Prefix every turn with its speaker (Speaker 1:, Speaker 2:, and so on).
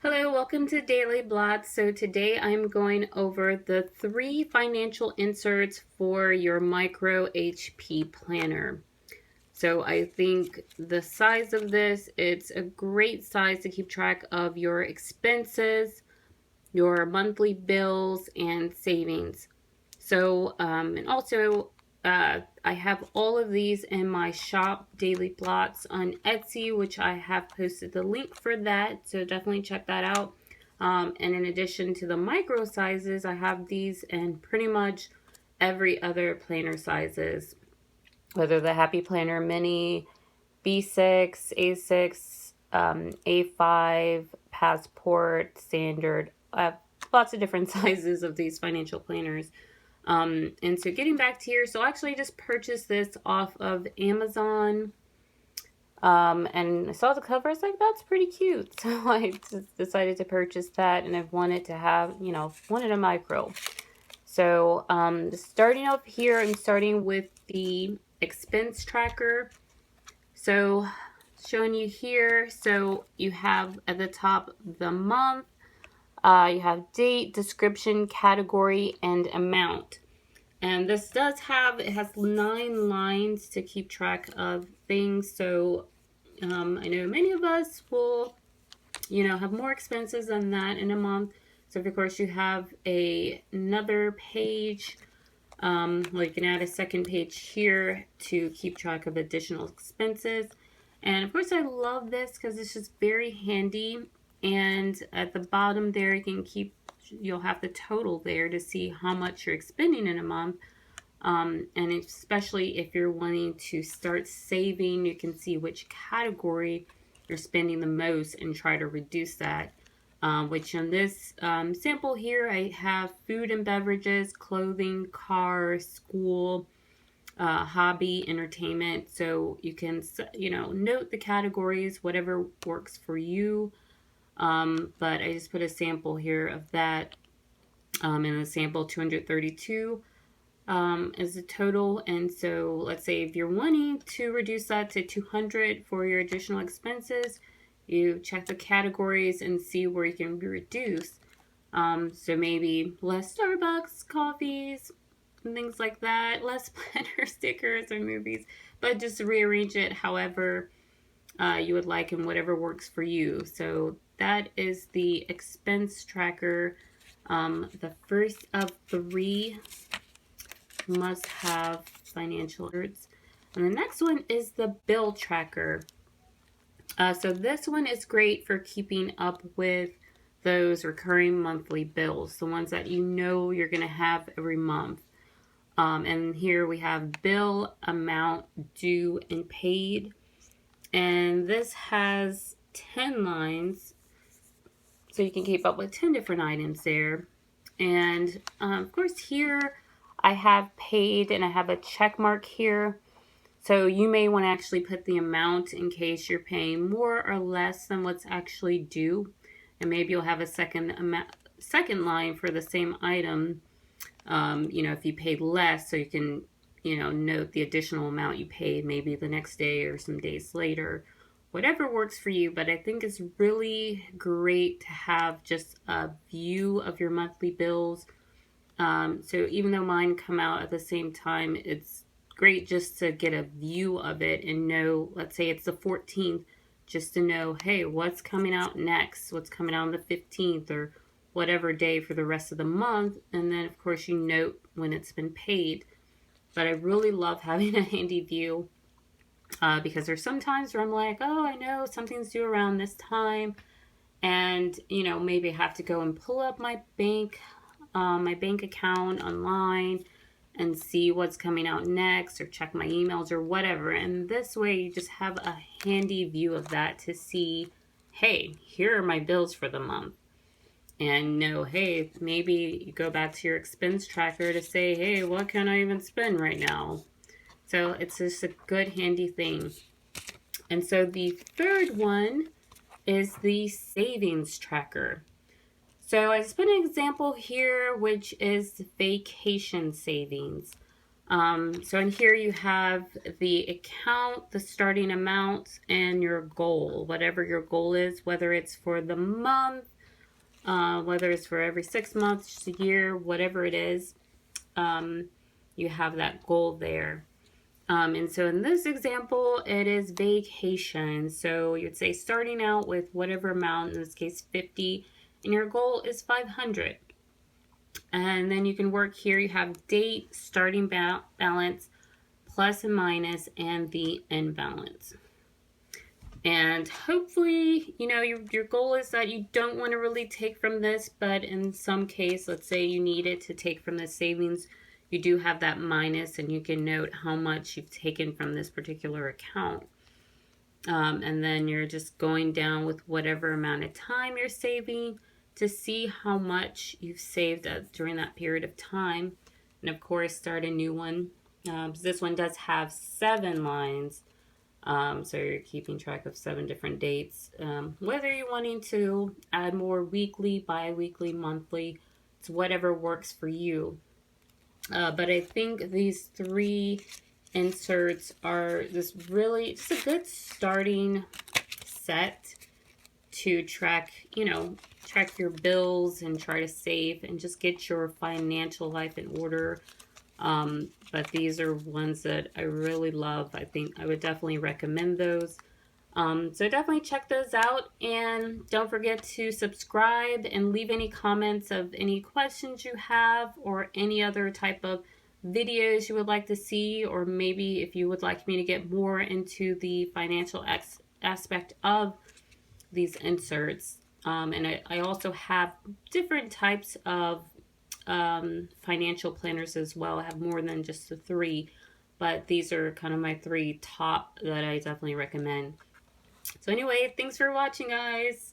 Speaker 1: Hello, welcome to Dailyblots. So today I'm going over the 3 financial inserts for your micro HP planner. So I think the size of this, it's a great size to keep track of your expenses, your monthly bills, and savings. So, and also, I have all of these in my shop, Dailyblots, on Etsy, which I have posted the link for that. So definitely check that out. And in addition to the micro sizes, I have these in pretty much every other planner sizes, whether the Happy Planner Mini, B6, A6, A5, Passport, Standard. I have lots of different sizes of these financial planners. And so getting back to here, so actually I just purchased this off of Amazon. And I saw the cover, I was like, that's pretty cute. So I just decided to purchase that, and I've wanted to have, wanted a micro. So starting up here, I'm starting with the expense tracker. So showing you here, so you have at the top the month, you have date, description, category, and amount. And this does have, it has 9 lines to keep track of things. So I know many of us will, have more expenses than that in a month. So of course you have another page, you can add a second page here to keep track of additional expenses. And of course I love this because it's just very handy. And at the bottom there you'll have the total there to see how much you're expending in a month. And especially if you're wanting to start saving, you can see which category you're spending the most and try to reduce that. Which in this sample here, I have food and beverages, clothing, car, school, hobby, entertainment. So you can, note the categories, whatever works for you. But I just put a sample here of that. In the sample 232 is the total. And so let's say if you're wanting to reduce that to 200 for your additional expenses, you check the categories and see where you can reduce. So maybe less Starbucks coffees and things like that, less planner stickers or movies, but just rearrange it however you would like and whatever works for you. So that is the expense tracker, the first of 3 must-have financial alerts. And the next one is the bill tracker. So this one is great for keeping up with those recurring monthly bills, the ones that you know you're going to have every month. And here we have bill, amount, due, and paid. And this has 10 lines, so you can keep up with 10 different items there. And of course here I have paid, and I have a check mark here. So you may want to actually put the amount in case you're paying more or less than what's actually due. And maybe you'll have a second line for the same item, if you paid less, so you can, note the additional amount you paid maybe the next day or some days later. Whatever works for you, but I think it's really great to have just a view of your monthly bills. So even though mine come out at the same time, it's great just to get a view of it and know, let's say it's the 14th, just to know, hey, what's coming out next? What's coming out on the 15th or whatever day for the rest of the month. And then, of course, you note when it's been paid. But I really love having a handy view because there's some times where I'm like, oh, I know something's due around this time. And, maybe I have to go and pull up my bank account online and see what's coming out next, or check my emails or whatever. And this way you just have a handy view of that to see, hey, here are my bills for the month. And know, hey, maybe you go back to your expense tracker to say, hey, what can I even spend right now? So it's just a good handy thing. And so the third one is the savings tracker. So I just put an example here, which is vacation savings. So in here you have the account, the starting amount, and your goal. Whatever your goal is, whether it's for the month, whether it's for every 6 months, a year, whatever it is, you have that goal there. And so in this example, it is vacation. So you'd say starting out with whatever amount, in this case 50, and your goal is 500. And then you can work here. You have date, starting balance, plus and minus, and the end balance. And hopefully, your goal is that you don't want to really take from this, but in some case, let's say you needed to take from the savings, you do have that minus, and you can note how much you've taken from this particular account. And then you're just going down with whatever amount of time you're saving to see how much you've saved during that period of time. And of course, start a new one. This one does have 7 lines. So you're keeping track of 7 different dates. Whether you're wanting to add more weekly, bi-weekly, monthly, it's whatever works for you. But I think these 3 inserts are just a good starting set to track your bills and try to save and just get your financial life in order. But these are ones that I really love. I think I would definitely recommend those. So definitely check those out, and don't forget to subscribe and leave any comments of any questions you have or any other type of videos you would like to see, or maybe if you would like me to get more into the financial aspect of these inserts. And I also have different types of financial planners as well. I have more than just the 3, but these are kind of my 3 top that I definitely recommend. So anyway, thanks for watching, guys.